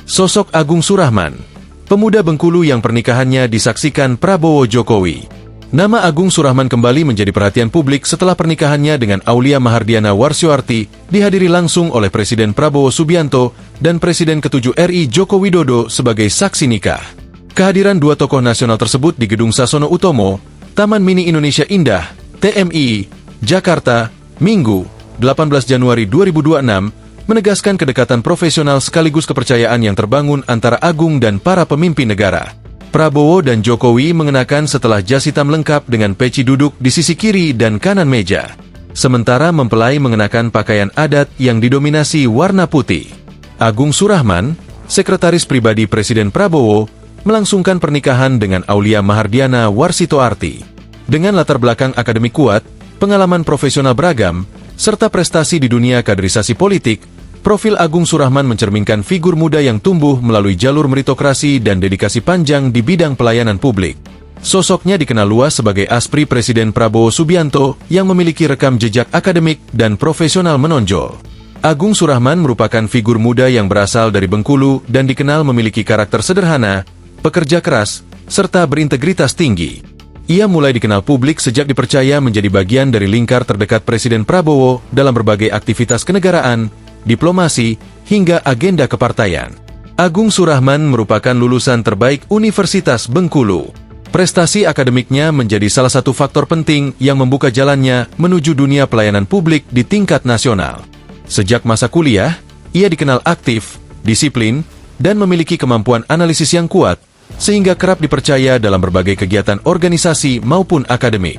Sosok Agung Surahman, pemuda Bengkulu yang pernikahannya disaksikan Prabowo Jokowi. Nama Agung Surahman kembali menjadi perhatian publik setelah pernikahannya dengan Aulia Mahardiana Warsioarti dihadiri langsung oleh Presiden Prabowo Subianto dan Presiden ke-7 RI Joko Widodo sebagai saksi nikah. Kehadiran dua tokoh nasional tersebut di Gedung Sasono Utomo, Taman Mini Indonesia Indah, TMI, Jakarta, Minggu, 18 Januari 2026, menegaskan kedekatan profesional sekaligus kepercayaan yang terbangun antara Agung dan para pemimpin negara. Prabowo dan Jokowi mengenakan setelah jas hitam lengkap dengan peci duduk di sisi kiri dan kanan meja. Sementara mempelai mengenakan pakaian adat yang didominasi warna putih. Agung Surahman, sekretaris pribadi Presiden Prabowo, melangsungkan pernikahan dengan Aulia Mahardiana Warsioarti. Dengan latar belakang akademik kuat, pengalaman profesional beragam, serta prestasi di dunia kaderisasi politik, profil Agung Surahman mencerminkan figur muda yang tumbuh melalui jalur meritokrasi dan dedikasi panjang di bidang pelayanan publik. Sosoknya dikenal luas sebagai aspri Presiden Prabowo Subianto yang memiliki rekam jejak akademik dan profesional menonjol. Agung Surahman merupakan figur muda yang berasal dari Bengkulu dan dikenal memiliki karakter sederhana, pekerja keras, serta berintegritas tinggi. Ia mulai dikenal publik sejak dipercaya menjadi bagian dari lingkar terdekat Presiden Prabowo dalam berbagai aktivitas kenegaraan, diplomasi, hingga agenda kepartaian. Agung Surahman merupakan lulusan terbaik Universitas Bengkulu. Prestasi akademiknya menjadi salah satu faktor penting yang membuka jalannya menuju dunia pelayanan publik di tingkat nasional. Sejak masa kuliah, ia dikenal aktif, disiplin, dan memiliki kemampuan analisis yang kuat, sehingga kerap dipercaya dalam berbagai kegiatan organisasi maupun akademik.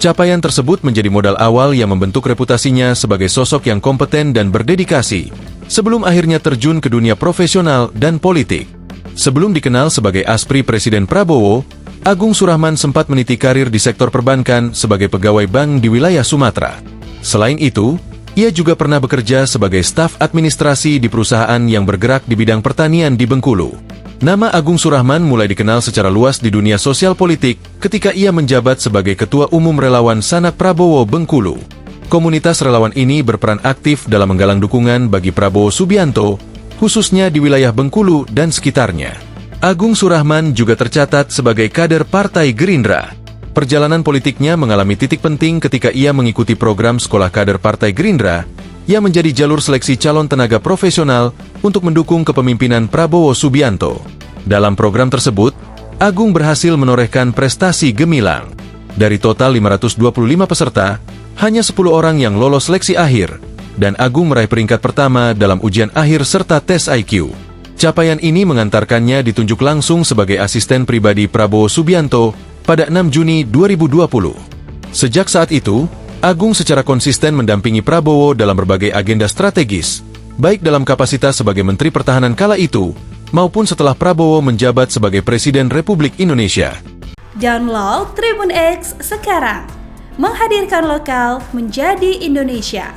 Capaian tersebut menjadi modal awal yang membentuk reputasinya sebagai sosok yang kompeten dan berdedikasi, sebelum akhirnya terjun ke dunia profesional dan politik. Sebelum dikenal sebagai aspri Presiden Prabowo, Agung Surahman sempat meniti karir di sektor perbankan sebagai pegawai bank di wilayah Sumatera. Selain itu, ia juga pernah bekerja sebagai staf administrasi di perusahaan yang bergerak di bidang pertanian di Bengkulu. Nama Agung Surahman mulai dikenal secara luas di dunia sosial politik ketika ia menjabat sebagai Ketua Umum Relawan Sanak Prabowo Bengkulu. Komunitas relawan ini berperan aktif dalam menggalang dukungan bagi Prabowo Subianto, khususnya di wilayah Bengkulu dan sekitarnya. Agung Surahman juga tercatat sebagai kader Partai Gerindra. Perjalanan politiknya mengalami titik penting ketika ia mengikuti program Sekolah Kader Partai Gerindra, yang menjadi jalur seleksi calon tenaga profesional untuk mendukung kepemimpinan Prabowo Subianto. Dalam program tersebut, Agung berhasil menorehkan prestasi gemilang. Dari total 525 peserta, hanya 10 orang yang lolos seleksi akhir, dan Agung meraih peringkat pertama dalam ujian akhir serta tes IQ. Capaian ini mengantarkannya ditunjuk langsung sebagai asisten pribadi Prabowo Subianto pada 6 Juni 2020. Sejak saat itu, Agung secara konsisten mendampingi Prabowo dalam berbagai agenda strategis, baik dalam kapasitas sebagai Menteri Pertahanan kala itu, maupun setelah Prabowo menjabat sebagai Presiden Republik Indonesia. Download Tribun X sekarang, menghadirkan lokal menjadi Indonesia.